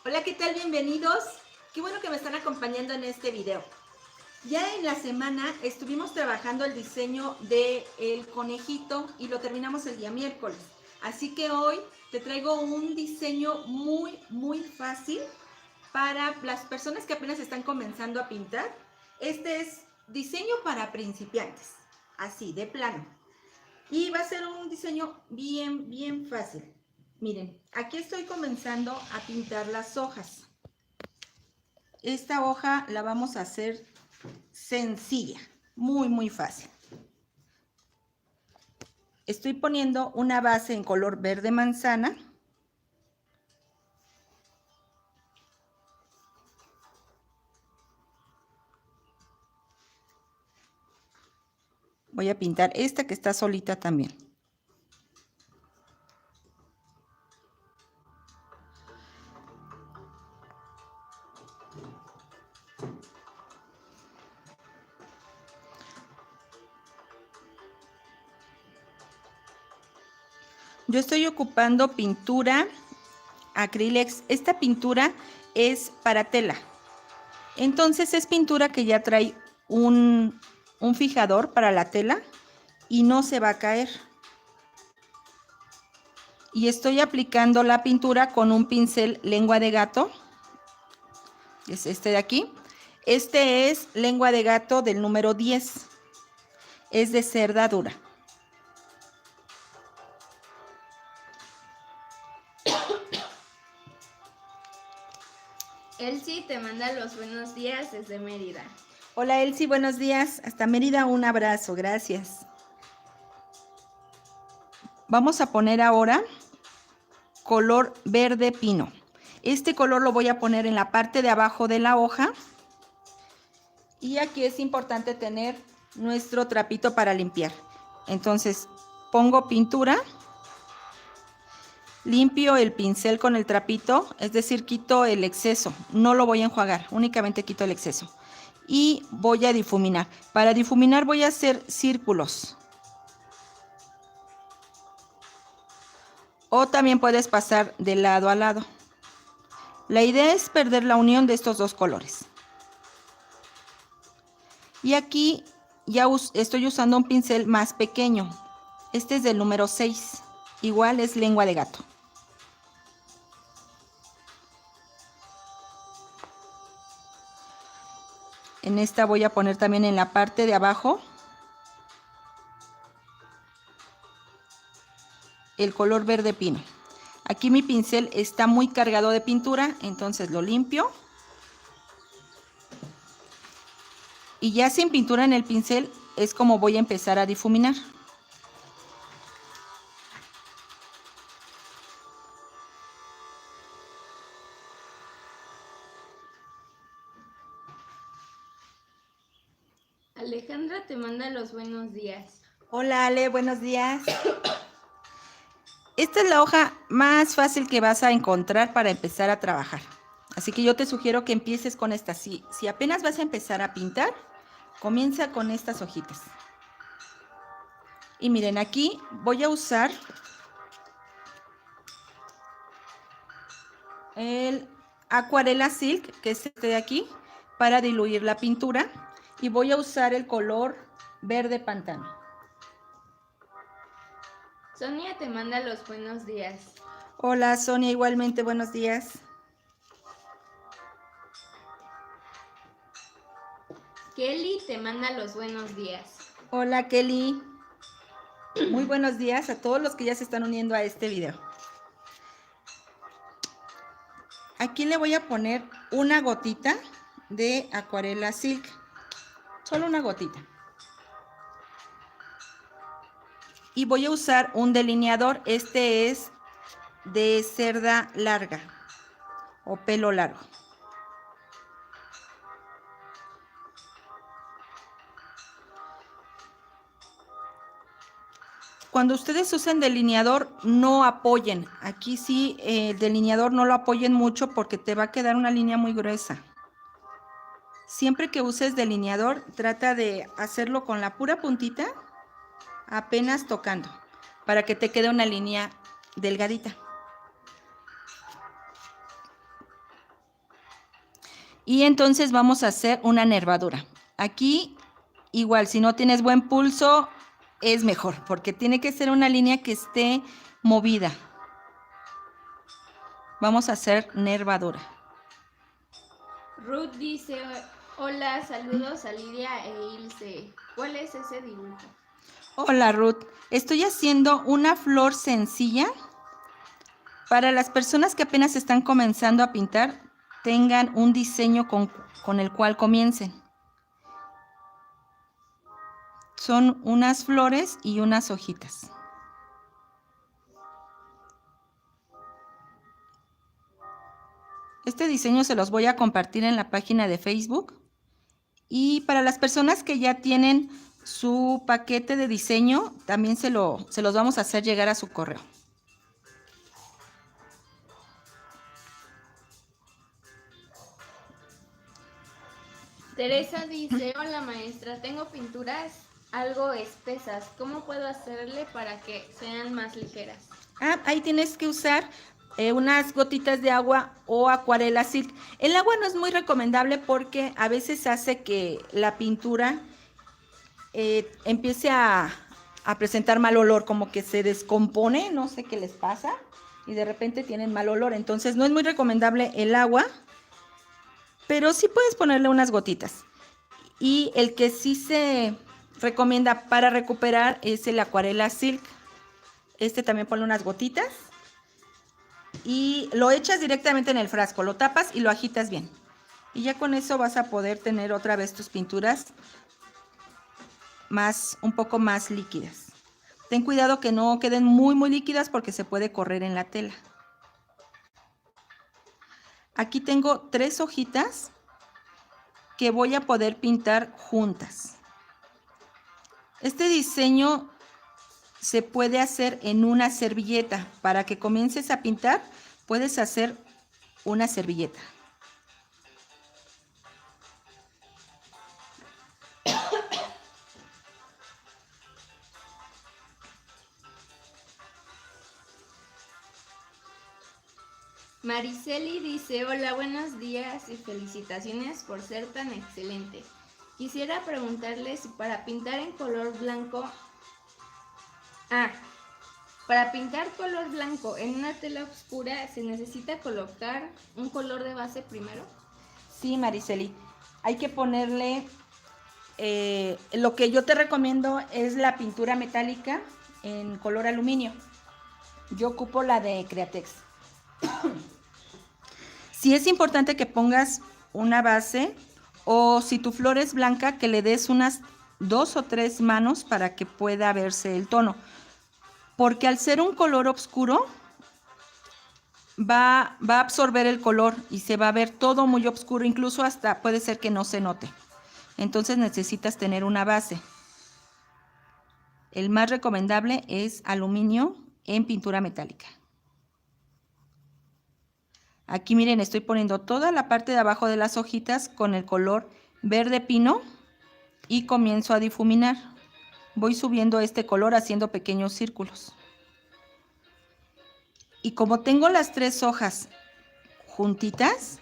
Hola, ¿qué tal? Bienvenidos. Qué bueno que me están acompañando en este video. Ya en la semana estuvimos trabajando el diseño del conejito y lo terminamos el día miércoles. Así que hoy te traigo un diseño muy fácil para las personas que apenas están comenzando a pintar. Este es diseño para principiantes, así, de plano. Y va a ser un diseño bien fácil. Miren, aquí estoy comenzando a pintar las hojas. Esta hoja la vamos a hacer sencilla, muy fácil. Estoy poniendo una base en color verde manzana. Voy a pintar esta que está solita también. Yo estoy ocupando pintura Acrylex. Esta pintura es para tela. Entonces es pintura que ya trae un fijador para la tela y no se va a caer. Y estoy aplicando la pintura con un pincel lengua de gato. Es este de aquí. Este es lengua de gato del número 10. Es de cerda dura. Elsie te manda los buenos días desde Mérida. Hola Elsie, buenos días. Hasta Mérida un abrazo, gracias. Vamos a poner ahora color verde pino. Este color lo voy a poner en la parte de abajo de la hoja. Y aquí es importante tener nuestro trapito para limpiar. Entonces pongo pintura, limpio el pincel con el trapito, es decir, quito el exceso. No lo voy a enjuagar, únicamente quito el exceso. Y voy a difuminar. Para difuminar voy a hacer círculos. O también puedes pasar de lado a lado. La idea es perder la unión de estos dos colores. Y aquí ya estoy usando un pincel más pequeño. Este es del número 6. Igual es lengua de gato. En esta voy a poner también en la parte de abajo el color verde pino. Aquí mi pincel está muy cargado de pintura, entonces lo limpio. Y ya sin pintura en el pincel es como voy a empezar a difuminar. Alejandra te manda los buenos días. Hola Ale, buenos días. Esta es la hoja más fácil que vas a encontrar para empezar a trabajar. Así que yo te sugiero que empieces con esta. Si apenas vas a empezar a pintar, comienza con estas hojitas. Y miren, aquí voy a usar el Acuarela Silk, que es este de aquí, para diluir la pintura. Y voy a usar el color verde pantano. Sonia te manda los buenos días. Hola Sonia, igualmente buenos días. Kelly te manda los buenos días. Hola Kelly. Muy buenos días a todos los que ya se están uniendo a este video. Aquí le voy a poner una gotita de Acuarela Silk. Solo una gotita. Y voy a usar un delineador. Este es de cerda larga o pelo largo. Cuando ustedes usen delineador, no apoyen. Aquí sí, el delineador no lo apoyen mucho porque te va a quedar una línea muy gruesa. Siempre que uses delineador, trata de hacerlo con la pura puntita, apenas tocando, para que te quede una línea delgadita. Y entonces vamos a hacer una nervadura. Aquí, igual, si no tienes buen pulso, es mejor, porque tiene que ser una línea que esté movida. Vamos a hacer nervadura. Ruth dice, hola, saludos a Lidia e Ilse. ¿Cuál es ese dibujo? Hola Ruth, estoy haciendo una flor sencilla para las personas que apenas están comenzando a pintar, tengan un diseño con el cual comiencen. Son unas flores y unas hojitas. Este diseño se los voy a compartir en la página de Facebook. Y para las personas que ya tienen su paquete de diseño, también se los vamos a hacer llegar a su correo. Teresa dice, hola maestra, tengo pinturas algo espesas. ¿Cómo puedo hacerle para que sean más ligeras? Ahí tienes que usar unas gotitas de agua o acuarela silk. El agua no es muy recomendable porque a veces hace que la pintura empiece a presentar mal olor, como que se descompone, no sé qué les pasa, y de repente tienen mal olor. Entonces no es muy recomendable el agua, pero sí puedes ponerle unas gotitas. Y el que sí se recomienda para recuperar es el acuarela silk. Este también ponle unas gotitas y lo echas directamente en el frasco, lo tapas y lo agitas bien. Y ya con eso vas a poder tener otra vez tus pinturas un poco más líquidas. Ten cuidado que no queden muy líquidas porque se puede correr en la tela. Aquí tengo 3 hojitas que voy a poder pintar juntas. Este diseño se puede hacer en una servilleta. Para que comiences a pintar, puedes hacer una servilleta. Mariceli dice, hola, buenos días y felicitaciones por ser tan excelente. Quisiera preguntarle si para pintar en color blanco... para pintar color blanco en una tela oscura, ¿se necesita colocar un color de base primero? Sí, Mariceli. Hay que ponerle... lo que yo te recomiendo es la pintura metálica en color aluminio. Yo ocupo la de Createx. Sí es importante que pongas una base o si tu flor es blanca, que le des unas 2 o 3 manos para que pueda verse el tono. Porque al ser un color oscuro, va a absorber el color y se va a ver todo muy oscuro, incluso hasta puede ser que no se note. Entonces necesitas tener una base. El más recomendable es aluminio en pintura metálica. Aquí miren, estoy poniendo toda la parte de abajo de las hojitas con el color verde pino y comienzo a difuminar. Voy subiendo este color haciendo pequeños círculos. Y como tengo las 3 hojas juntitas,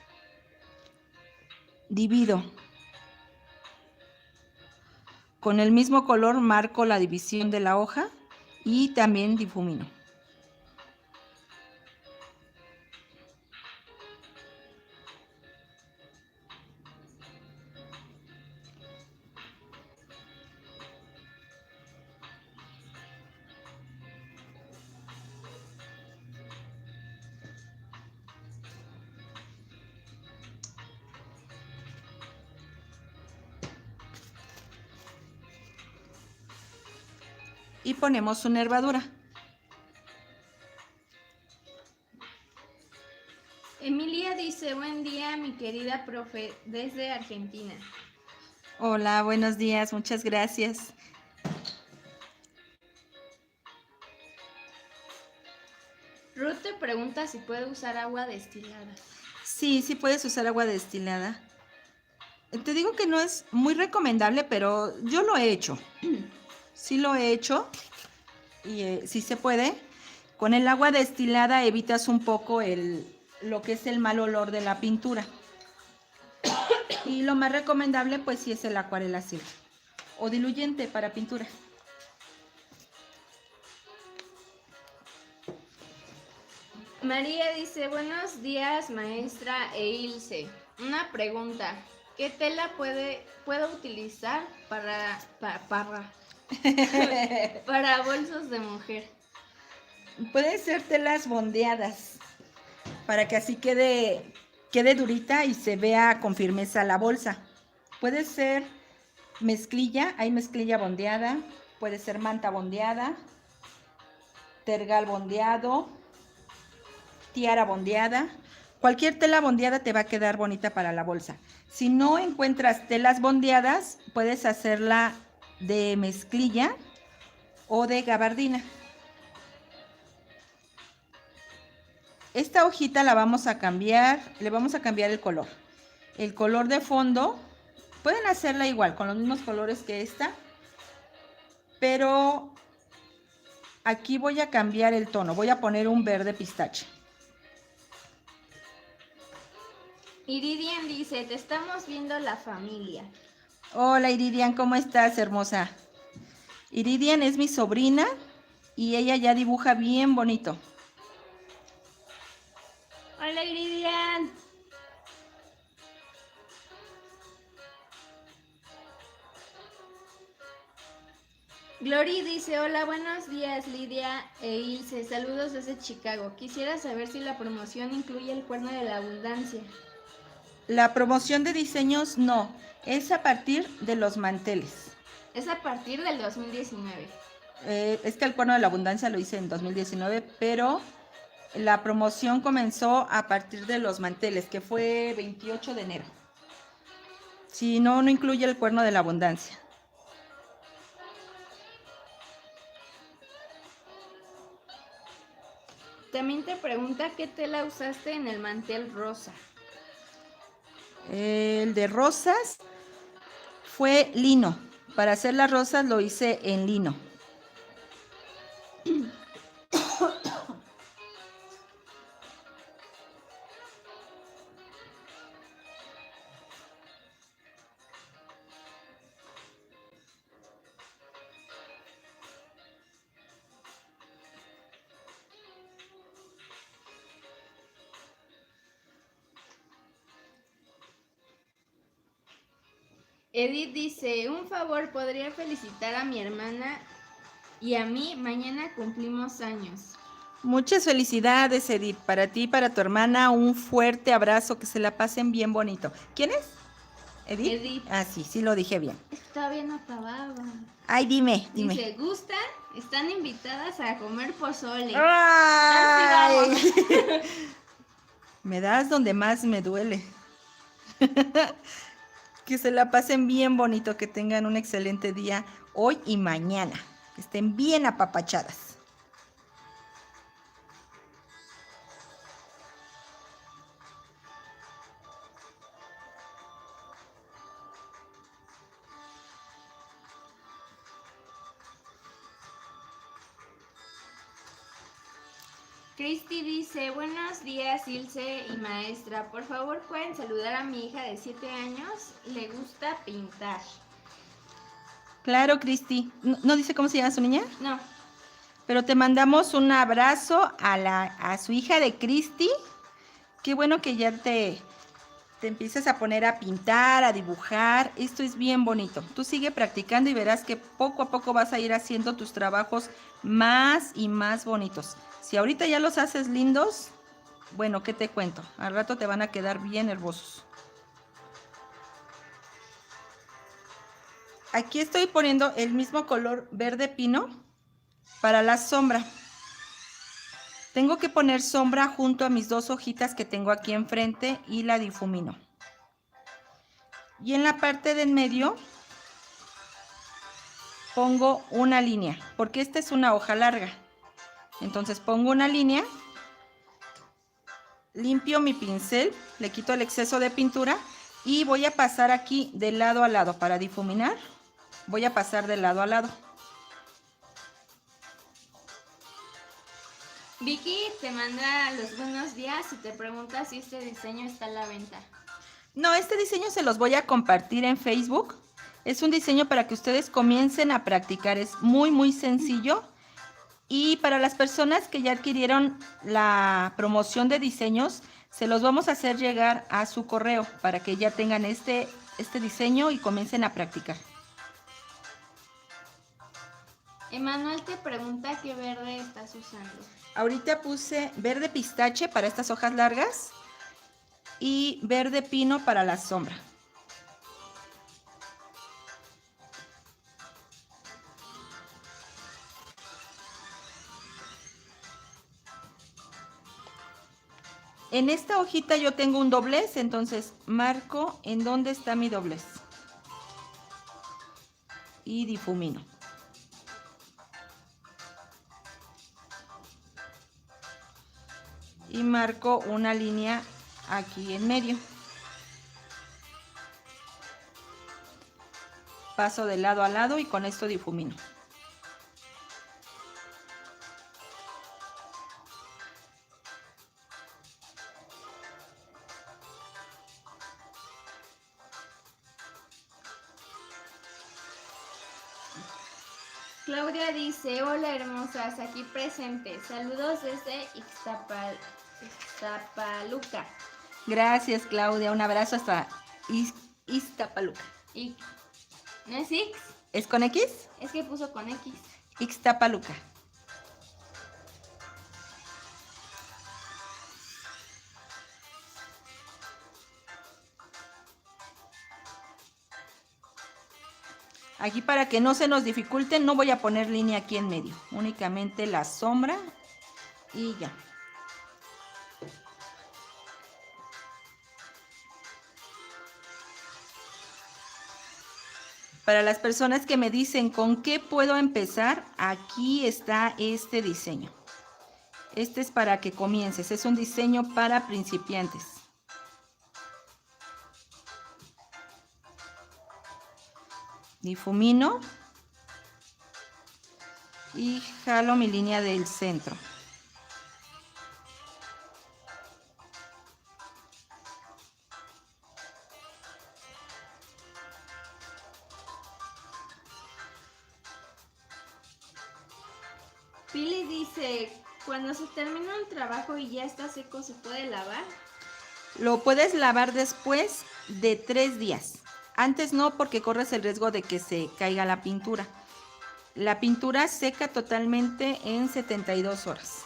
divido. Con el mismo color marco la división de la hoja y también difumino. Y ponemos su nervadura. Emilia dice, buen día, mi querida profe, desde Argentina. Hola, buenos días, muchas gracias. Ruth te pregunta si puede usar agua destilada. Sí, sí puedes usar agua destilada. Te digo que no es muy recomendable, pero yo lo he hecho. Sí lo he hecho y sí se puede. Con el agua destilada evitas un poco lo que es el mal olor de la pintura. Y lo más recomendable pues sí es el acuarela silk o diluyente para pintura. María dice, buenos días, maestra e Ilse. Una pregunta, ¿qué tela puedo utilizar para bolsos de mujer? Puede ser telas bondeadas para que así quede durita y se vea con firmeza la bolsa. Puede ser mezclilla, hay mezclilla bondeada, puede ser manta bondeada, tergal bondeado, tiara bondeada. Cualquier tela bondeada te va a quedar bonita para la bolsa. Si no encuentras telas bondeadas, puedes hacerla de mezclilla o de gabardina. Esta hojita la vamos a cambiar, le vamos a cambiar el color. El color de fondo, pueden hacerla igual, con los mismos colores que esta, pero aquí voy a cambiar el tono, voy a poner un verde pistache. Iridian dice, te estamos viendo la familia. Hola Iridian, ¿cómo estás, hermosa? Iridian es mi sobrina y ella ya dibuja bien bonito. Hola Iridian. Glory dice, hola, buenos días Lidia e Ilse, saludos desde Chicago. Quisiera saber si la promoción incluye el cuerno de la abundancia. La promoción de diseños no, es a partir de los manteles. Es a partir del 2019. Es que el cuerno de la abundancia lo hice en 2019, pero la promoción comenzó a partir de los manteles, que fue 28 de enero. Si no, no incluye el cuerno de la abundancia. También te pregunta qué tela usaste en el mantel rosa. El de rosas fue lino. Para hacer las rosas lo hice en lino. Edith dice, un favor, ¿podría felicitar a mi hermana y a mí? Mañana cumplimos años. Muchas felicidades, Edith. Para ti y para tu hermana, un fuerte abrazo, que se la pasen bien bonito. ¿Quién es? ¿Edith? Edith. Ah, sí, sí lo dije bien. Es que todavía no acababa. Ay, dime. Dice, ¿gustan? Están invitadas a comer pozole. ¡Ay! Así vamos. Me das donde más me duele. Que se la pasen bien bonito, que tengan un excelente día hoy y mañana. Que estén bien apapachadas. Christy dice, buenos días Ilse y maestra, por favor pueden saludar a mi hija de 7 años, le gusta pintar. Claro, Cristi. ¿No dice cómo se llama su niña? No. Pero te mandamos un abrazo a su hija de Cristi. Qué bueno que ya te empieces a poner a pintar, a dibujar. Esto es bien bonito. Tú sigue practicando y verás que poco a poco vas a ir haciendo tus trabajos más y más bonitos. Si ahorita ya los haces lindos, bueno, ¿qué te cuento? Al rato te van a quedar bien hermosos. Aquí estoy poniendo el mismo color verde pino para la sombra. Tengo que poner sombra junto a mis dos hojitas que tengo aquí enfrente y la difumino. Y en la parte de en medio pongo una línea, porque esta es una hoja larga. Entonces pongo una línea, limpio mi pincel, le quito el exceso de pintura y voy a pasar aquí de lado a lado para difuminar. Voy a pasar de lado a lado. Vicky te manda los buenos días y te pregunta si este diseño está a la venta. No, este diseño se los voy a compartir en Facebook. Es un diseño para que ustedes comiencen a practicar. Es muy, muy sencillo. Y para las personas que ya adquirieron la promoción de diseños, se los vamos a hacer llegar a su correo para que ya tengan este diseño y comiencen a practicar. Emanuel te pregunta qué verde estás usando. Ahorita puse verde pistache para estas hojas largas y verde pino para la sombra. En esta hojita yo tengo un doblez, entonces marco en dónde está mi doblez y difumino. Y marco una línea aquí en medio. Paso de lado a lado y con esto difumino. Claudia dice, hola hermosas, aquí presentes. Saludos desde Ixtapaluca. Gracias, Claudia. Un abrazo hasta Iztapaluca. ¿No es Ix? ¿Es con X? Es que puso con X. Ixtapaluca. Aquí para que no se nos dificulte, no voy a poner línea aquí en medio. Únicamente la sombra y ya. Para las personas que me dicen con qué puedo empezar, aquí está este diseño. Este es para que comiences, es un diseño para principiantes. Difumino y jalo mi línea del centro. Pili dice, cuando se termina el trabajo y ya está seco, ¿se puede lavar? Lo puedes lavar después de 3 días. Antes no, porque corres el riesgo de que se caiga la pintura. La pintura seca totalmente en 72 horas.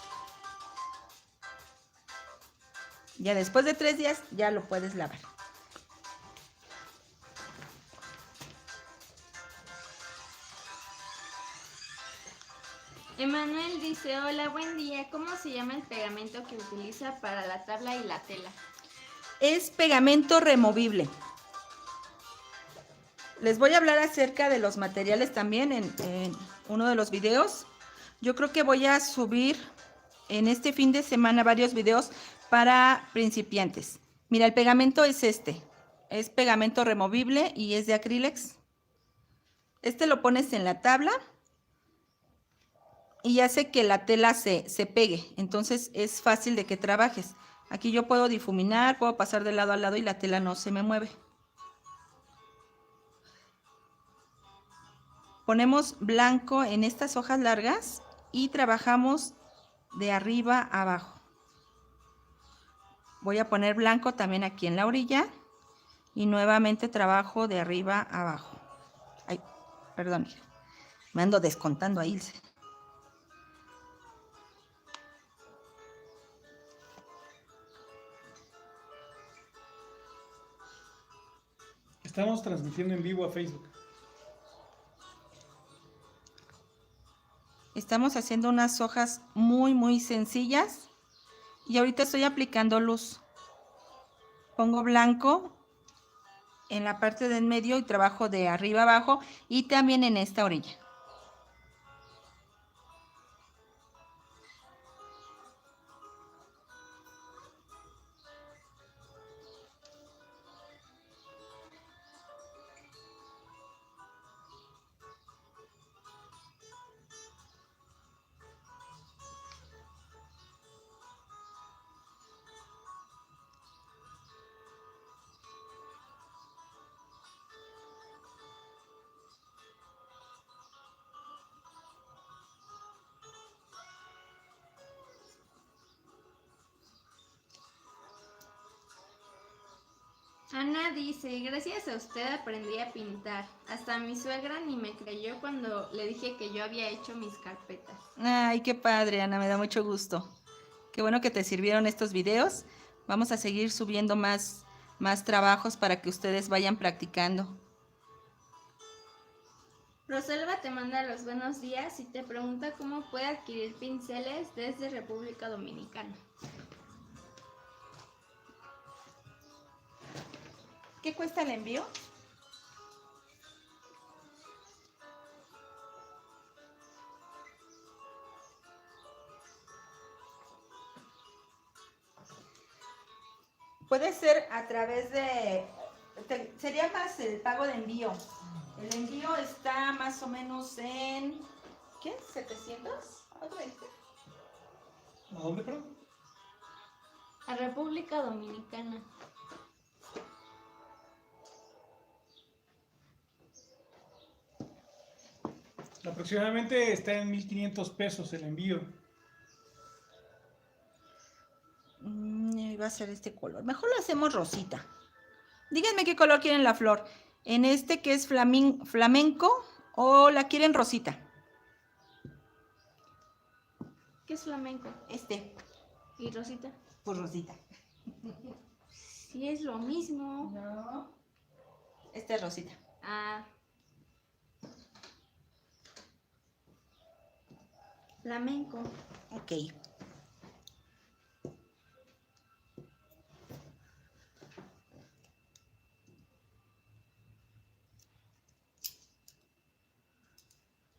Ya después de 3 días ya lo puedes lavar. Emanuel dice, hola, buen día. ¿Cómo se llama el pegamento que utiliza para la tabla y la tela? Es pegamento removible. Les voy a hablar acerca de los materiales también en uno de los videos. Yo creo que voy a subir en este fin de semana varios videos para principiantes. Mira, el pegamento es este. Es pegamento removible y es de acrílex. Este lo pones en la tabla y hace que la tela se pegue. Entonces es fácil de que trabajes. Aquí yo puedo difuminar, puedo pasar de lado a lado y la tela no se me mueve. Ponemos blanco en estas hojas largas y trabajamos de arriba a abajo. Voy a poner blanco también aquí en la orilla y nuevamente trabajo de arriba a abajo. Ay, perdón, me ando descontando a Ilse. Estamos transmitiendo en vivo a Facebook. Estamos haciendo unas hojas muy, muy sencillas y ahorita estoy aplicando luz. Pongo blanco en la parte del medio y trabajo de arriba abajo y también en esta orilla. Ana dice, gracias a usted aprendí a pintar. Hasta mi suegra ni me creyó cuando le dije que yo había hecho mis carpetas. Ay, qué padre, Ana, me da mucho gusto. Qué bueno que te sirvieron estos videos. Vamos a seguir subiendo más trabajos para que ustedes vayan practicando. Rosalba te manda los buenos días y te pregunta cómo puede adquirir pinceles desde República Dominicana. ¿Qué cuesta el envío? Puede ser a través de... sería más el pago de envío. El envío está más o menos en... ¿qué? ¿700? ¿Cuánto me dijiste? ¿A dónde, perdón? A República Dominicana. Aproximadamente está en 1,500 pesos el envío. Va a ser este color. Mejor lo hacemos rosita. Díganme qué color quieren la flor. ¿En este que es flamenco o la quieren rosita? ¿Qué es flamenco? Este. ¿Y Rosita? Pues rosita. Sí, es lo mismo. No. Esta es rosita. Ah. Flamenco. Ok.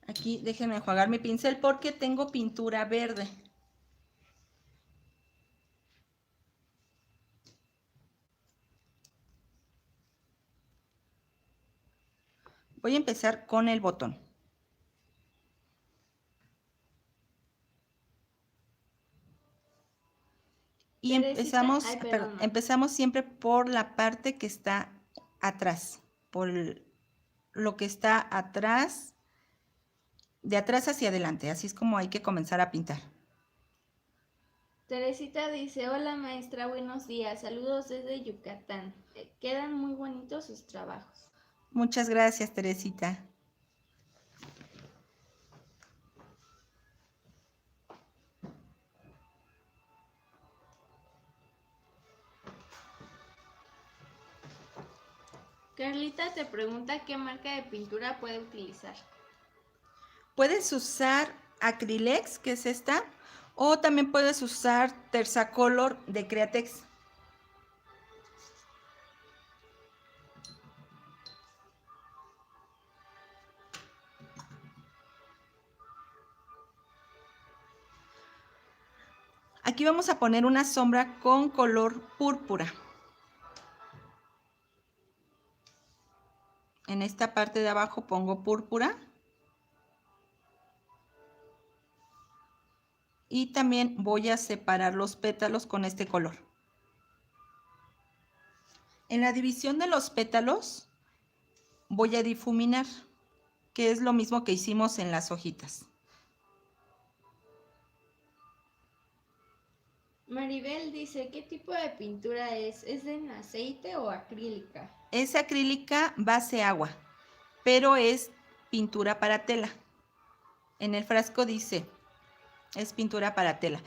Aquí déjenme enjuagar mi pincel porque tengo pintura verde. Voy a empezar con el botón. Y empezamos, empezamos siempre por la parte que está atrás, por lo que está atrás, de atrás hacia adelante. Así es como hay que comenzar a pintar. Teresita dice, hola maestra, buenos días, saludos desde Yucatán. Quedan muy bonitos sus trabajos. Muchas gracias, Teresita. Carlita te pregunta qué marca de pintura puede utilizar. Puedes usar Acrylex, que es esta, o también puedes usar Tersacolor de Createx. Aquí vamos a poner una sombra con color púrpura. En esta parte de abajo pongo púrpura. Y también voy a separar los pétalos con este color. En la división de los pétalos voy a difuminar, que es lo mismo que hicimos en las hojitas. Maribel dice, ¿qué tipo de pintura es? ¿Es en aceite o acrílica? Es acrílica base agua, pero es pintura para tela. En el frasco dice, es pintura para tela.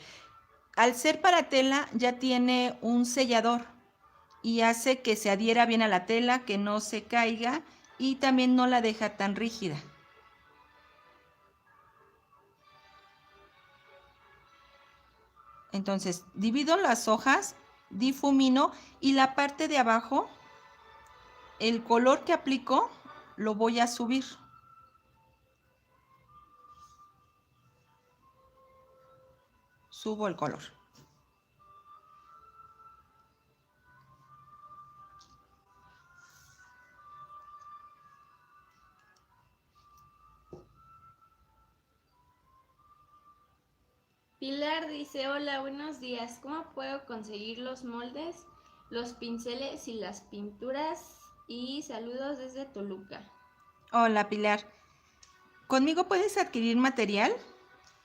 Al ser para tela ya tiene un sellador y hace que se adhiera bien a la tela, que no se caiga y también no la deja tan rígida. Entonces, divido las hojas, difumino y la parte de abajo, el color que aplico, lo voy a subir. Subo el color. Pilar dice, hola, buenos días. ¿Cómo puedo conseguir los moldes, los pinceles y las pinturas? Y saludos desde Toluca. Hola, Pilar. ¿Conmigo puedes adquirir material?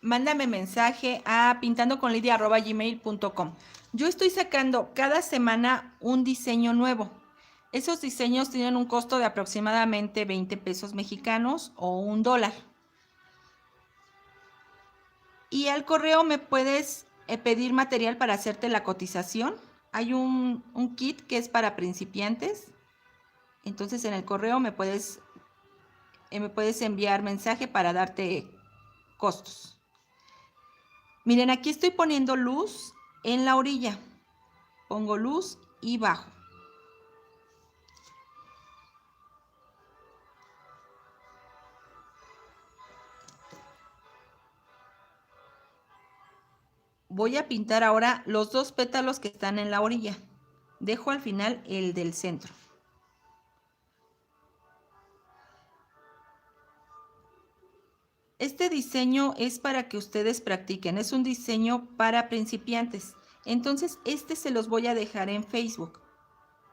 Mándame mensaje a pintandoconlidia@gmail.com. Yo estoy sacando cada semana un diseño nuevo. Esos diseños tienen un costo de aproximadamente 20 pesos mexicanos o $1. Y al correo me puedes pedir material para hacerte la cotización. Hay un kit que es para principiantes. Entonces en el correo me puedes enviar mensaje para darte costos. Miren, aquí estoy poniendo luz en la orilla. Pongo luz y bajo. Voy a pintar ahora los 2 pétalos que están en la orilla. Dejo al final el del centro. Este diseño es para que ustedes practiquen. Es un diseño para principiantes. Entonces, se los voy a dejar en Facebook.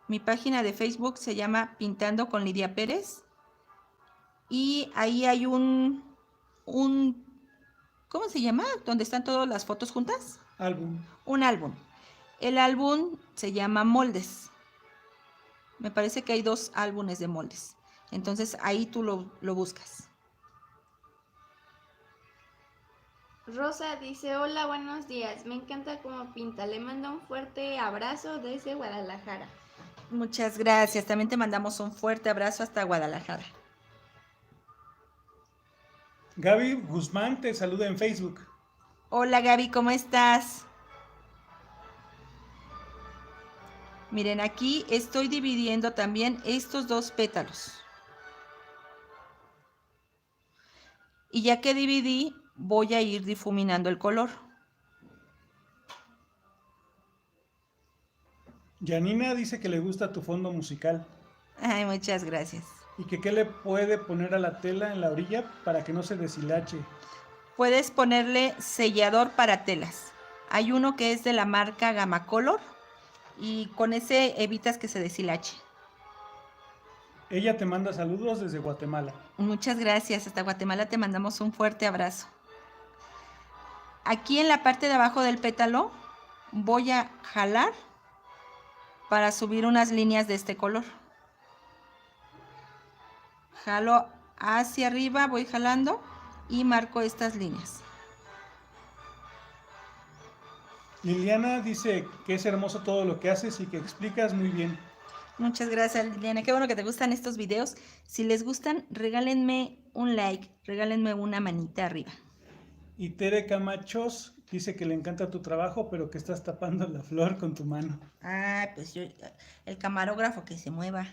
Mi página de Facebook se llama Pintando con Lidia Pérez. Y ahí hay ¿cómo se llama? ¿Donde están todas las fotos juntas? Álbum. Un álbum. El álbum se llama Moldes. Me parece que hay 2 álbumes de moldes. Entonces ahí tú lo buscas. Rosa dice, hola, buenos días. Me encanta cómo pinta. Le mando un fuerte abrazo desde Guadalajara. Muchas gracias. También te mandamos un fuerte abrazo hasta Guadalajara. Gaby Guzmán te saluda en Facebook. Hola Gaby, ¿cómo estás? Miren, aquí estoy dividiendo también estos 2 pétalos. Y ya que dividí, voy a ir difuminando el color. Janina dice que le gusta tu fondo musical Ay, muchas gracias. y que qué le puede poner a la tela en la orilla para que no se deshilache. Puedes ponerle sellador para telas. Hay uno que es de la marca Gama Color y con ese evitas que se deshilache. Ella te manda saludos desde Guatemala. Muchas gracias. Hasta Guatemala te mandamos un fuerte abrazo. Aquí en la parte de abajo del pétalo voy a jalar para subir unas líneas de este color. Jalo hacia arriba, voy jalando y marco estas líneas. Liliana dice que es hermoso todo lo que haces y que explicas muy bien. Muchas gracias, Liliana. Qué bueno que te gustan estos videos. Si les gustan, regálenme un like, regálenme una manita arriba. Y Tere Camachos dice que le encanta tu trabajo, pero que estás tapando la flor con tu mano. Ah, pues el camarógrafo que se mueva.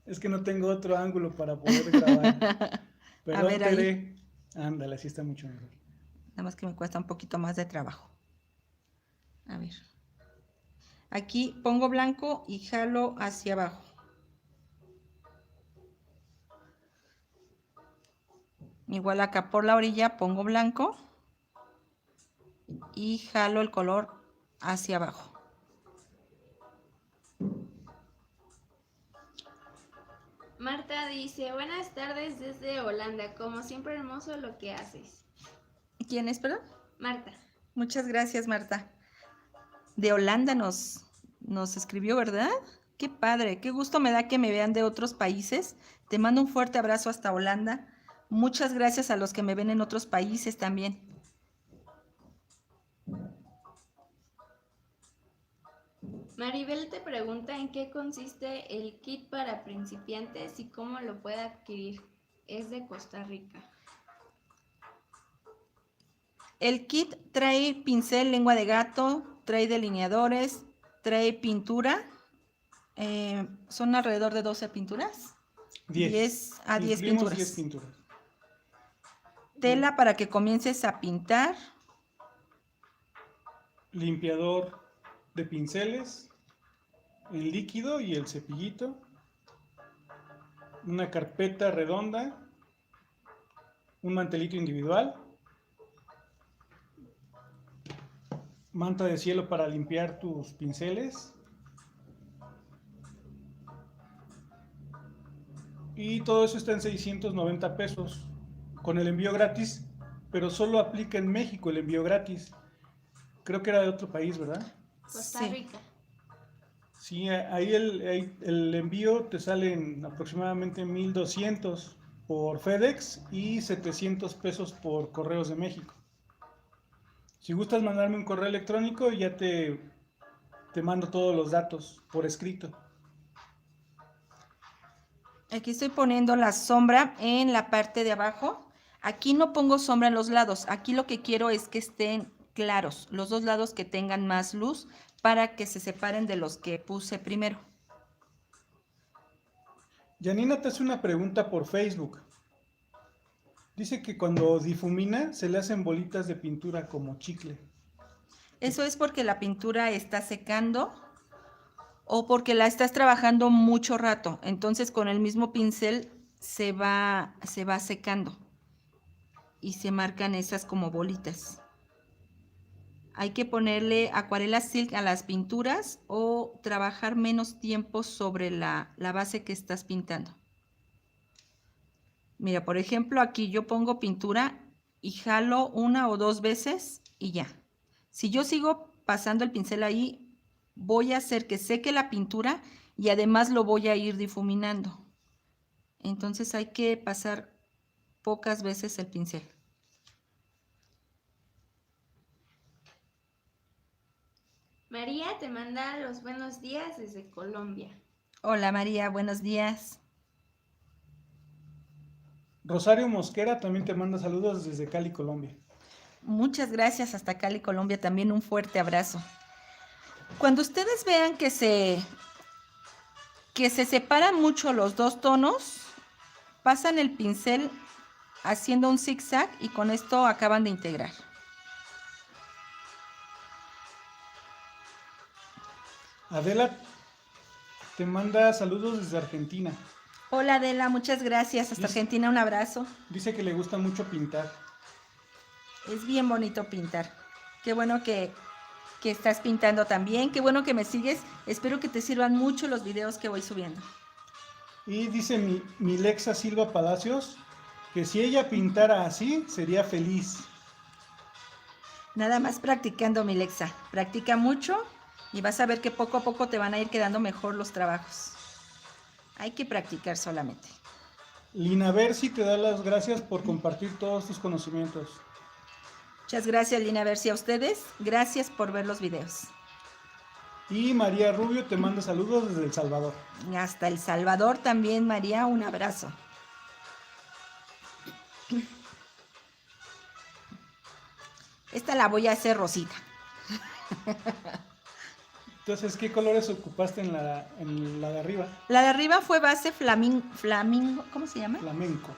Es que no tengo otro ángulo para poder grabar. Perdón, ver, ahí. Tere. Ándale, así está mucho mejor. Nada más que me cuesta un poquito más de trabajo. A ver. Aquí pongo blanco y jalo hacia abajo. Igual acá por la orilla pongo blanco y jalo el color hacia abajo. Marta dice, buenas tardes desde Holanda. Como siempre, hermoso lo que haces. ¿Quién es, perdón? Marta. Muchas gracias, Marta. De Holanda nos escribió, ¿verdad? Qué padre, qué gusto me da que me vean de otros países. Te mando un fuerte abrazo hasta Holanda. Muchas gracias a los que me ven en otros países también. Maribel te pregunta en qué consiste el kit para principiantes y cómo lo puede adquirir. Es de Costa Rica. El kit trae pincel, lengua de gato, trae delineadores, trae pintura. Son alrededor de 12 pinturas. 10 pinturas. 10 pinturas. Tela para que comiences a pintar. Limpiador de pinceles, el líquido y el cepillito. Una carpeta redonda. Un mantelito individual. Manta de cielo para limpiar tus pinceles. Y todo eso está en 690 pesos con el envío gratis, pero solo aplica en México el envío gratis. Creo que era de otro país, ¿verdad? Costa Sí. Rica. Sí, ahí el envío te sale en aproximadamente 1,200 por FedEx y 700 pesos por Correos de México. Si gustas mandarme un correo electrónico, ya te mando todos los datos por escrito. Aquí estoy poniendo la sombra en la parte de abajo. Aquí no pongo sombra en los lados. Aquí lo que quiero es que estén claros, los dos lados que tengan más luz para que se separen de los que puse primero. Janina te hace una pregunta por Facebook. Dice que cuando difumina se le hacen bolitas de pintura como chicle. Eso es porque la pintura está secando o porque la estás trabajando mucho rato. Entonces con el mismo pincel se va secando y se marcan esas como bolitas. Hay que ponerle acuarela silk a las pinturas o trabajar menos tiempo sobre la base que estás pintando. Mira, por ejemplo, aquí yo pongo pintura y jalo una o dos veces y ya. Si yo sigo pasando el pincel ahí, voy a hacer que seque la pintura y además lo voy a ir difuminando. Entonces hay que pasar pocas veces el pincel. María te manda los buenos días desde Colombia. Hola María, buenos días. Rosario Mosquera también te manda saludos desde Cali, Colombia. Muchas gracias hasta Cali, Colombia. También un fuerte abrazo. Cuando ustedes vean que se separan mucho los dos tonos, pasan el pincel haciendo un zigzag y con esto acaban de integrar. Adela te manda saludos desde Argentina. Hola Adela, muchas gracias. Hasta Dice- Argentina, un abrazo. Dice que le gusta mucho pintar. Es bien bonito pintar. Qué bueno que estás pintando también. Qué bueno que me sigues. Espero que te sirvan mucho los videos que voy subiendo. Y dice mi Lexa Silva Palacios que si ella pintara así, sería feliz. Nada más practicando, mi Lexa. Practica mucho y vas a ver que poco a poco te van a ir quedando mejor los trabajos. Hay que practicar solamente. Lina Versi te da las gracias por compartir todos tus conocimientos. Muchas gracias, Lina Versi, a ustedes. Gracias por ver los videos. Y María Rubio te manda saludos desde El Salvador. Hasta El Salvador también, María, un abrazo. Esta la voy a hacer rosita. Entonces, ¿qué colores ocupaste en la de arriba? La de arriba fue base flamingo, ¿cómo se llama? Flamenco.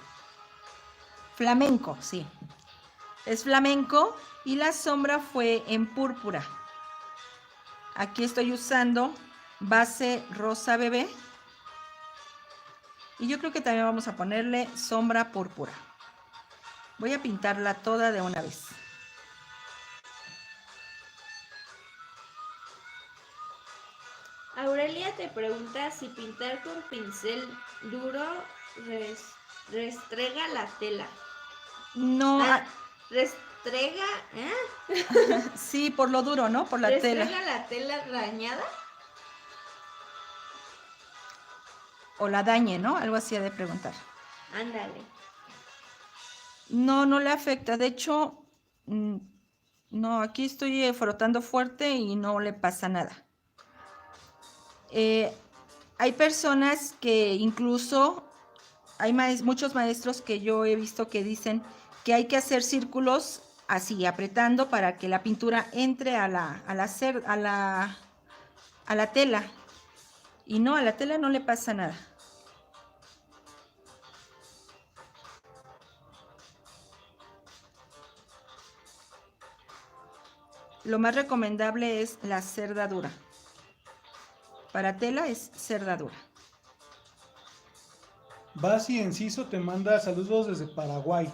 Flamenco, sí. Es flamenco y la sombra fue en púrpura. Aquí estoy usando base rosa bebé. Y yo creo que también vamos a ponerle sombra púrpura. Voy a pintarla toda de una vez. Aurelia te pregunta si pintar con pincel duro restrega la tela. No, Restrega, sí, por lo duro, ¿no? Por la tela. ¿Restrega la tela dañada? O la dañe, ¿no? Algo así ha de preguntar. Ándale. No, no le afecta. De hecho, no, aquí estoy frotando fuerte y no le pasa nada. Hay personas que incluso, hay muchos maestros que yo he visto que dicen que hay que hacer círculos así, apretando para que la pintura entre a la tela. Y no, a la tela no le pasa nada. Lo más recomendable es la cerda dura. Para tela es cerda dura. Basi Enciso te manda saludos desde Paraguay.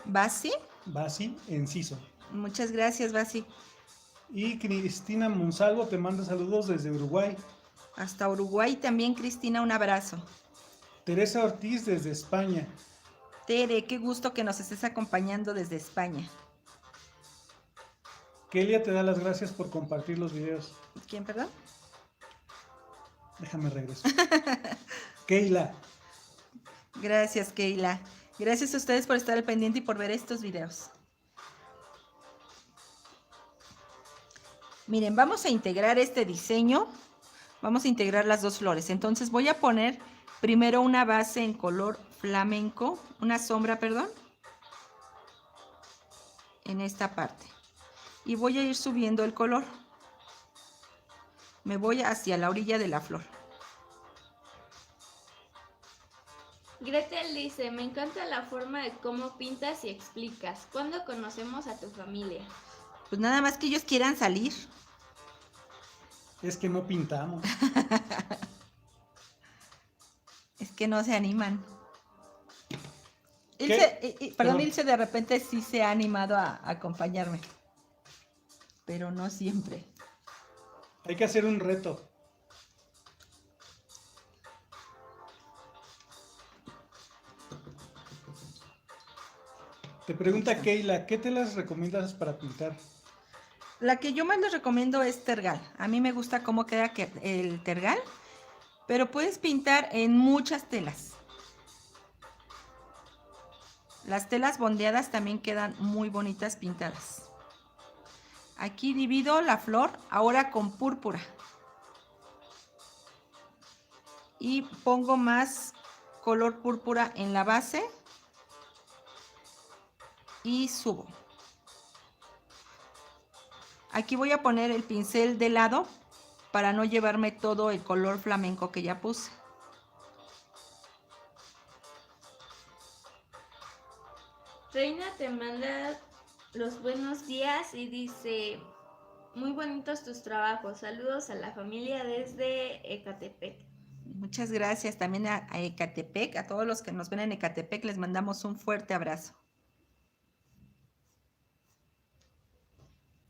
¿Basi? Basi Enciso. Muchas gracias, Basi. Y Cristina Monsalvo te manda saludos desde Uruguay. Hasta Uruguay también, Cristina, un abrazo. Teresa Ortiz desde España. Tere, qué gusto que nos estés acompañando desde España. Kelia te da las gracias por compartir los videos. ¿Quién, perdón? Déjame regreso. Keila, Gracias, Keila. Gracias a ustedes por estar al pendiente y por ver estos videos. Miren, vamos a integrar este diseño. Vamos a integrar las dos flores. Entonces voy a poner primero una base en color flamenco, una sombra, perdón, en esta parte. Y voy a ir subiendo el color. Me voy hacia la orilla de la flor. Gretel dice, me encanta la forma de cómo pintas y explicas. ¿Cuándo conocemos a tu familia? Pues nada más que ellos quieran salir. es que no pintamos. Es que no se animan. ¿Qué? Perdón, Perdón. Ilse de repente sí se ha animado a acompañarme. Pero no siempre. Hay que hacer un reto. Te pregunta Keila, ¿qué telas recomiendas para pintar? La que yo más les recomiendo es tergal. A mí me gusta cómo queda el tergal, pero puedes pintar en muchas telas. Las telas bondeadas también quedan muy bonitas pintadas. Aquí divido la flor ahora con púrpura. Y pongo más color púrpura en la base. Y subo. Aquí voy a poner el pincel de lado para no llevarme todo el color flamenco que ya puse. Reina te manda los buenos días y dice, muy bonitos tus trabajos. Saludos a la familia desde Ecatepec. Muchas gracias también a Ecatepec, a todos los que nos ven en Ecatepec, les mandamos un fuerte abrazo.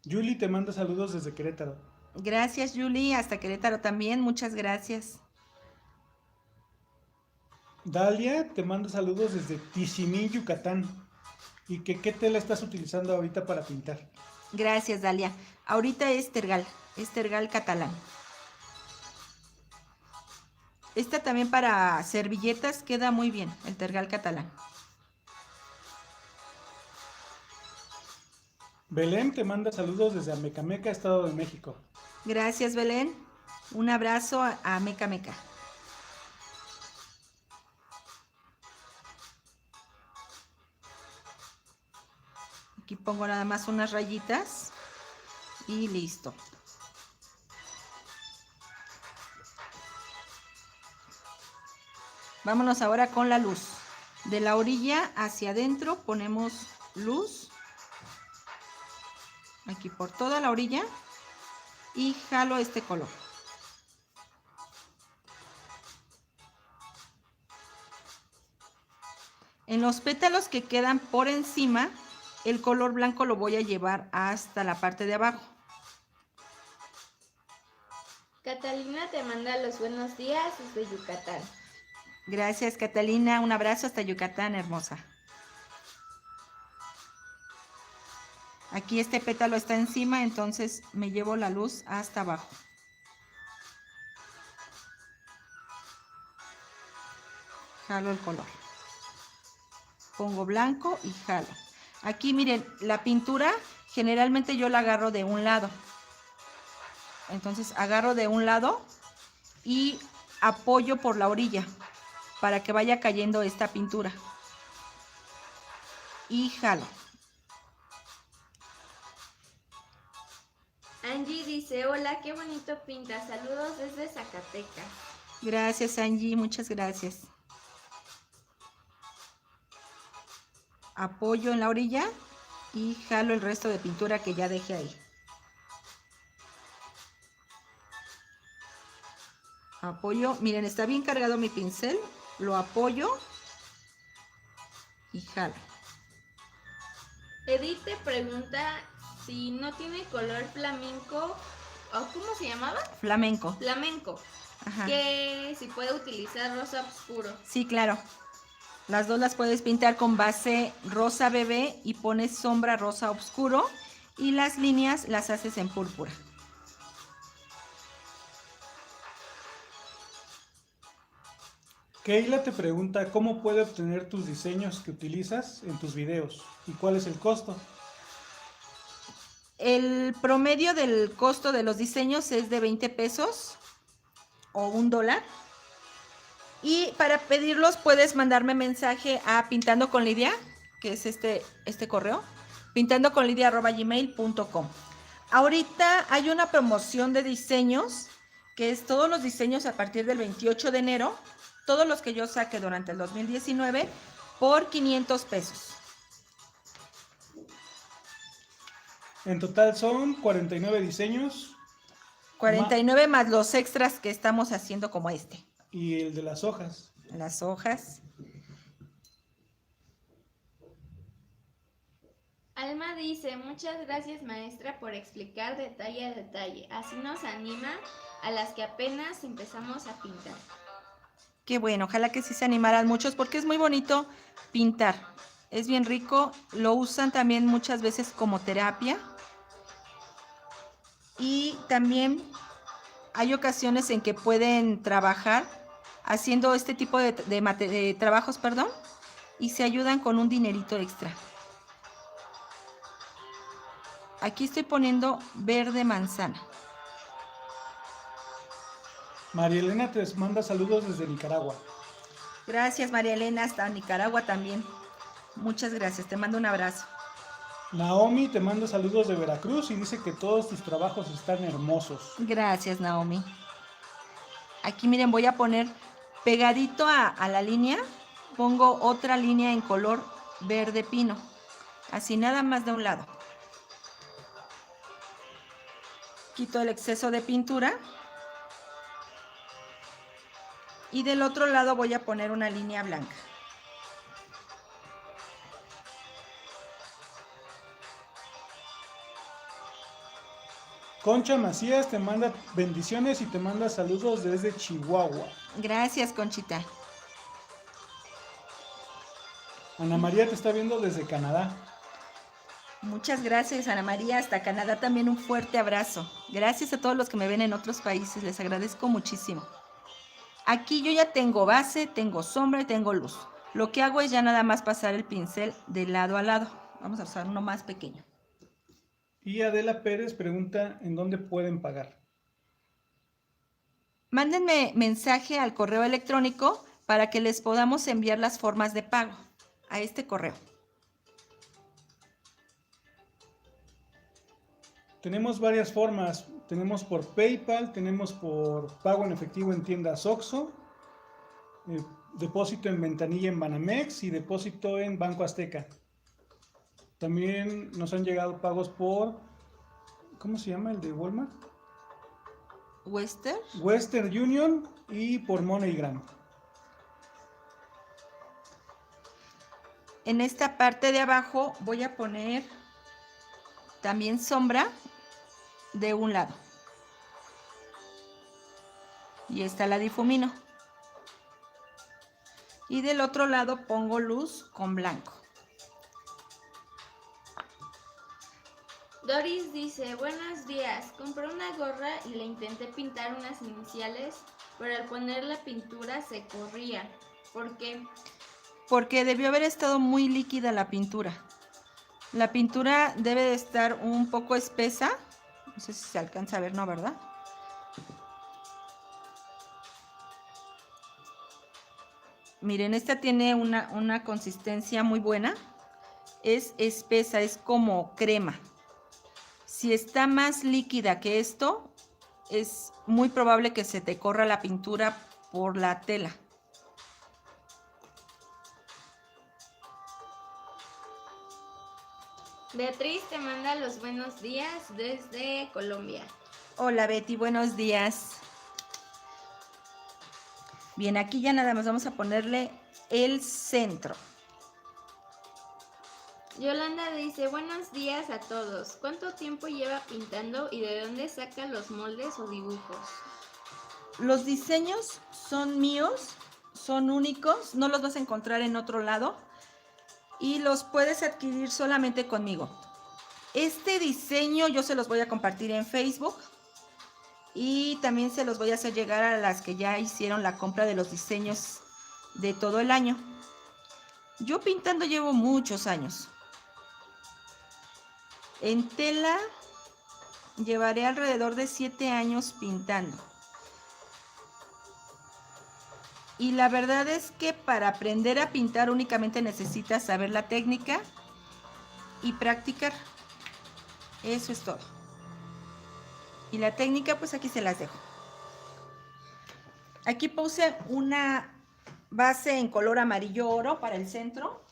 Julie te manda saludos desde Querétaro. Gracias, Julie, hasta Querétaro también, muchas gracias. Dalia te manda saludos desde Tizimín, Yucatán. ¿Y qué tela estás utilizando ahorita para pintar? Gracias, Dalia. Ahorita es tergal catalán. Esta también para servilletas queda muy bien, el tergal catalán. Belén te manda saludos desde Amecameca, Estado de México. Gracias, Belén. Un abrazo a Meca Meca. Aquí pongo nada más unas rayitas y listo. Vámonos ahora con la luz. De la orilla hacia adentro ponemos luz. Aquí por toda la orilla. Y jalo este color. En los pétalos que quedan por encima, el color blanco lo voy a llevar hasta la parte de abajo. Catalina te manda los buenos días desde Yucatán. Gracias, Catalina. Un abrazo hasta Yucatán, hermosa. Aquí este pétalo está encima, entonces me llevo la luz hasta abajo. Jalo el color. Pongo blanco y jalo. Aquí miren, la pintura generalmente yo la agarro de un lado. Entonces agarro de un lado y apoyo por la orilla para que vaya cayendo esta pintura. Y jalo. Angie dice, hola, qué bonito pinta. Saludos desde Zacatecas. Gracias, Angie, muchas gracias. Apoyo en la orilla y jalo el resto de pintura que ya dejé ahí. Apoyo, miren, está bien cargado mi pincel, lo apoyo y jalo. Edith te pregunta si no tiene color flamenco, o ¿cómo se llamaba? Flamenco. Flamenco. Ajá. Que si puede utilizar rosa oscuro. Sí, claro. Las dos las puedes pintar con base rosa bebé y pones sombra rosa oscuro y las líneas las haces en púrpura. Keila te pregunta cómo puede obtener tus diseños que utilizas en tus videos y cuál es el costo. El promedio del costo de los diseños es de 20 pesos o $1. Y para pedirlos puedes mandarme mensaje a Pintando con Lidia, que es este correo, pintandoconlidia@gmail.com. Ahorita hay una promoción de diseños, que es todos los diseños a partir del 28 de enero, todos los que yo saque durante el 2019, por 500 pesos. En total son 49 diseños 49 más los extras que estamos haciendo como este. y el de las hojas. Las hojas. Alma dice, muchas gracias maestra por explicar detalle a detalle. Así nos anima a las que apenas empezamos a pintar. Qué bueno, ojalá que sí se animaran muchos porque es muy bonito pintar. Es bien rico, lo usan también muchas veces como terapia. Y también hay ocasiones en que pueden trabajar haciendo este tipo de trabajos, y se ayudan con un dinerito extra. Aquí estoy poniendo verde manzana. María Elena te manda saludos desde Nicaragua. Gracias, María Elena, hasta Nicaragua también. Muchas gracias, te mando un abrazo. Naomi te manda saludos de Veracruz y dice que todos tus trabajos están hermosos. Gracias, Naomi. Aquí miren, voy a poner pegadito a la línea, pongo otra línea en color verde pino, así nada más de un lado. Quito el exceso de pintura y del otro lado voy a poner una línea blanca. Concha Macías te manda bendiciones y te manda saludos desde Chihuahua. Gracias, Conchita. Ana María te está viendo desde Canadá. Muchas gracias, Ana María. Hasta Canadá también un fuerte abrazo. Gracias a todos los que me ven en otros países. Les agradezco muchísimo. Aquí yo ya tengo base, tengo sombra y tengo luz. Lo que hago es ya nada más pasar el pincel de lado a lado. Vamos a usar uno más pequeño. Y Adela Pérez pregunta en dónde pueden pagar. Mándenme mensaje al correo electrónico para que les podamos enviar las formas de pago a este correo. Tenemos varias formas. Tenemos por PayPal, tenemos por pago en efectivo en tiendas OXXO, depósito en ventanilla en Banamex y depósito en Banco Azteca. También nos han llegado pagos por, ¿cómo se llama el de Walmart? Western Union y por MoneyGram. En esta parte de abajo voy a poner también sombra de un lado. Y esta la difumino. Y del otro lado pongo luz con blanco. Doris dice, buenos días, compré una gorra y le intenté pintar unas iniciales, pero al poner la pintura se corría. ¿Por qué? Porque debió haber estado muy líquida la pintura. La pintura debe de estar un poco espesa. No sé si se alcanza a ver, ¿no? ¿Verdad? Miren, esta tiene una consistencia muy buena. Es espesa, es como crema. Si está más líquida que esto, es muy probable que se te corra la pintura por la tela. Beatriz te manda los buenos días desde Colombia. Hola Betty, buenos días. Bien, aquí ya nada más vamos a ponerle el centro. Yolanda dice, buenos días a todos. ¿Cuánto tiempo lleva pintando y de dónde saca los moldes o dibujos? Los diseños son míos, son únicos, no los vas a encontrar en otro lado y los puedes adquirir solamente conmigo. Este diseño yo se los voy a compartir en Facebook y también se los voy a hacer llegar a las que ya hicieron la compra de los diseños de todo el año. Yo pintando llevo muchos años. En tela llevaré alrededor de 7 años pintando. Y la verdad es que para aprender a pintar únicamente necesitas saber la técnica y practicar. Eso es todo. Y la técnica, pues aquí se las dejo. Aquí puse una base en color amarillo oro para el centro.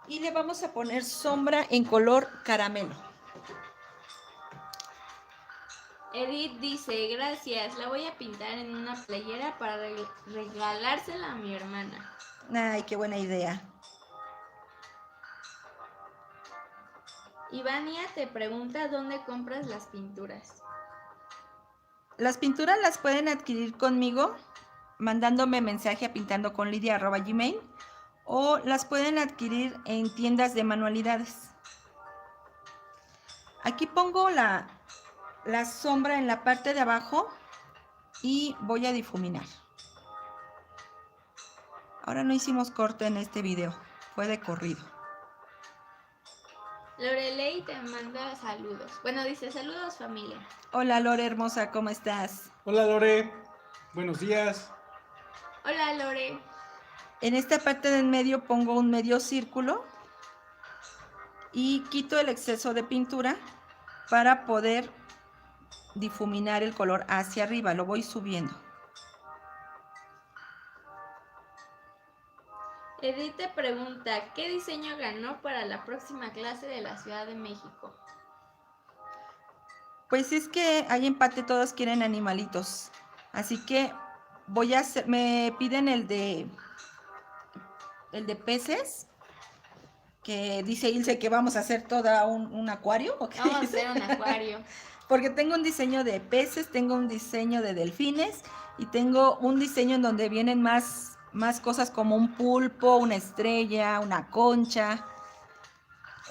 Y le vamos a poner sombra en color caramelo. Edith dice, gracias, la voy a pintar en una playera para regalársela a mi hermana. Ay, qué buena idea. Ivania te pregunta dónde compras las pinturas. Las pinturas las pueden adquirir conmigo mandándome mensaje a pintandoconlidia@gmail o las pueden adquirir en tiendas de manualidades. Aquí pongo la sombra en la parte de abajo y voy a difuminar. Ahora no hicimos corte en este video, fue de corrido. Lorelei te manda saludos. Bueno, dice saludos familia. Hola Lore hermosa, ¿cómo estás? Hola Lore, buenos días. Hola Lore. En esta parte del medio pongo un medio círculo y quito el exceso de pintura para poder difuminar el color hacia arriba, lo voy subiendo. Edith te pregunta, ¿qué diseño ganó para la próxima clase de la Ciudad de México? Pues es que hay empate, todos quieren animalitos, así que voy a hacer, me piden el de peces, que dice Ilse que vamos a hacer toda un acuario. ¿O qué Vamos a dice? hacer un acuario. Porque tengo un diseño de peces, tengo un diseño de delfines y tengo un diseño en donde vienen más cosas como un pulpo, una estrella, una concha.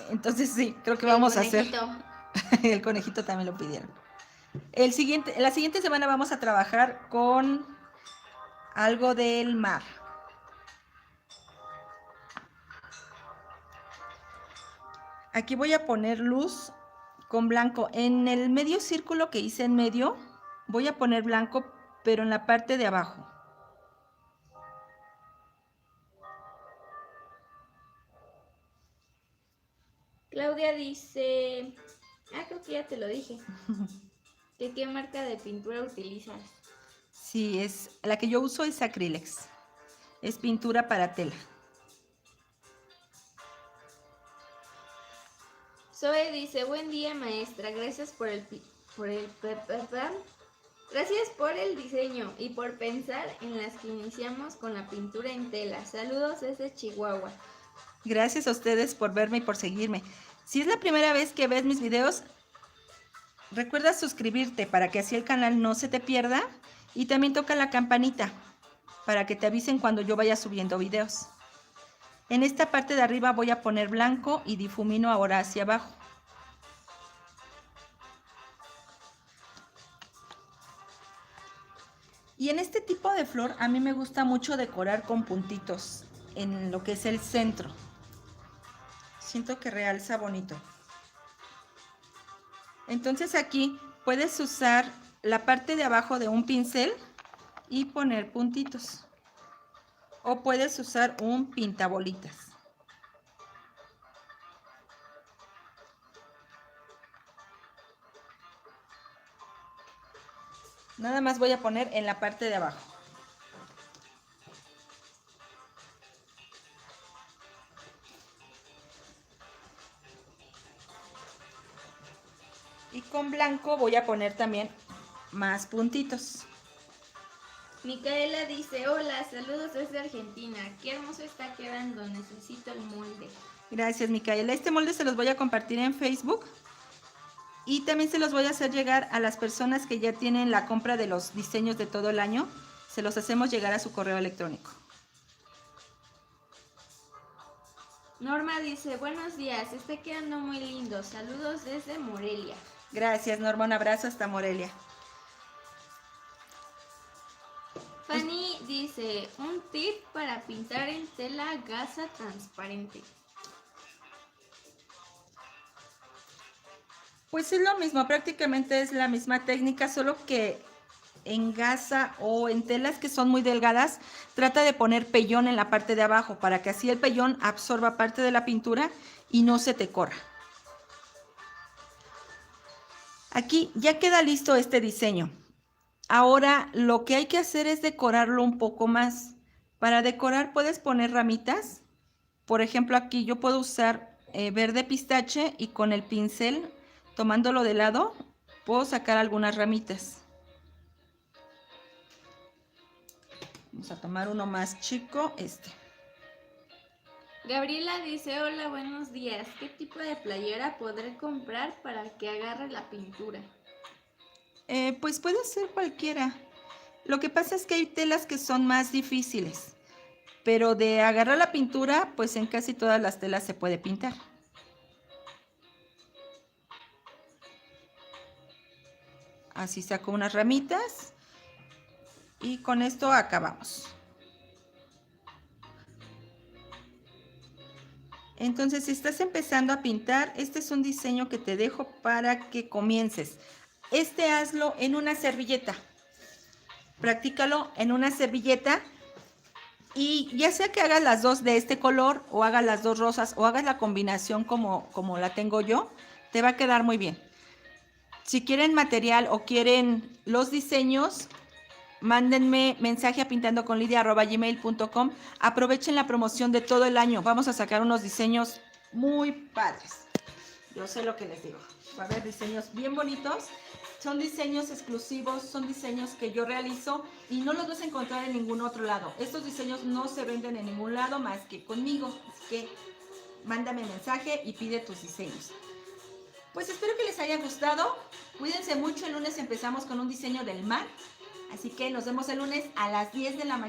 Entonces sí, creo que vamos a hacer. El conejito también lo pidieron. La siguiente semana vamos a trabajar con algo del mar. Aquí voy a poner luz con blanco. En el medio círculo que hice en medio, voy a poner blanco, pero en la parte de abajo. Claudia dice, creo que ya te lo dije. ¿De qué marca de pintura utilizas? Sí, la que yo uso es Acrylex. Es pintura para tela. Zoe dice, buen día maestra, gracias gracias por el diseño y por pensar en las que iniciamos con la pintura en tela. Saludos desde Chihuahua. Gracias a ustedes por verme y por seguirme. Si es la primera vez que ves mis videos, recuerda suscribirte para que así el canal no se te pierda y también toca la campanita para que te avisen cuando yo vaya subiendo videos. En esta parte de arriba voy a poner blanco y difumino ahora hacia abajo. Y en este tipo de flor a mí me gusta mucho decorar con puntitos en lo que es el centro. Siento que realza bonito. Entonces aquí puedes usar la parte de abajo de un pincel y poner puntitos. O puedes usar un pintabolitas. Nada más voy a poner en la parte de abajo. Y con blanco voy a poner también más puntitos. Micaela dice, hola, saludos desde Argentina. Qué hermoso está quedando, necesito el molde. Gracias, Micaela. Este molde se los voy a compartir en Facebook. Y también se los voy a hacer llegar a las personas que ya tienen la compra de los diseños de todo el año. Se los hacemos llegar a su correo electrónico. Norma dice, buenos días, está quedando muy lindo. Saludos desde Morelia. Gracias, Norma, un abrazo hasta Morelia. Fanny dice, un tip para pintar en tela gasa transparente. Pues es lo mismo, prácticamente es la misma técnica, solo que en gasa o en telas que son muy delgadas, trata de poner pellón en la parte de abajo para que así el pellón absorba parte de la pintura y no se te corra. Aquí ya queda listo este diseño. Ahora lo que hay que hacer es decorarlo un poco más. Para decorar puedes poner ramitas. Por ejemplo, aquí yo puedo usar verde pistache y con el pincel, tomándolo de lado, puedo sacar algunas ramitas. Vamos a tomar uno más chico, este. Gabriela dice, hola, buenos días. ¿Qué tipo de playera podré comprar para que agarre la pintura? Pues puede ser cualquiera. Lo que pasa es que hay telas que son más difíciles, pero de agarrar la pintura, pues en casi todas las telas se puede pintar. Así saco unas ramitas y con esto acabamos. Entonces, si estás empezando a pintar, este es un diseño que te dejo para que comiences. Este hazlo en una servilleta. Practícalo en una servilleta y ya sea que hagas las dos de este color o hagas las dos rosas o hagas la combinación como la tengo yo, te va a quedar muy bien. Si quieren material o quieren los diseños, mándenme mensaje a pintandoconlidia@gmail.com. Aprovechen la promoción de todo el año. Vamos a sacar unos diseños muy padres. Yo sé lo que les digo. Va a haber diseños bien bonitos. Son diseños exclusivos, son diseños que yo realizo y no los vas a encontrar en ningún otro lado. Estos diseños no se venden en ningún lado más que conmigo. Así que mándame mensaje y pide tus diseños. Pues espero que les haya gustado. Cuídense mucho. El lunes empezamos con un diseño del mar. Así que nos vemos el lunes a las 10 de la mañana.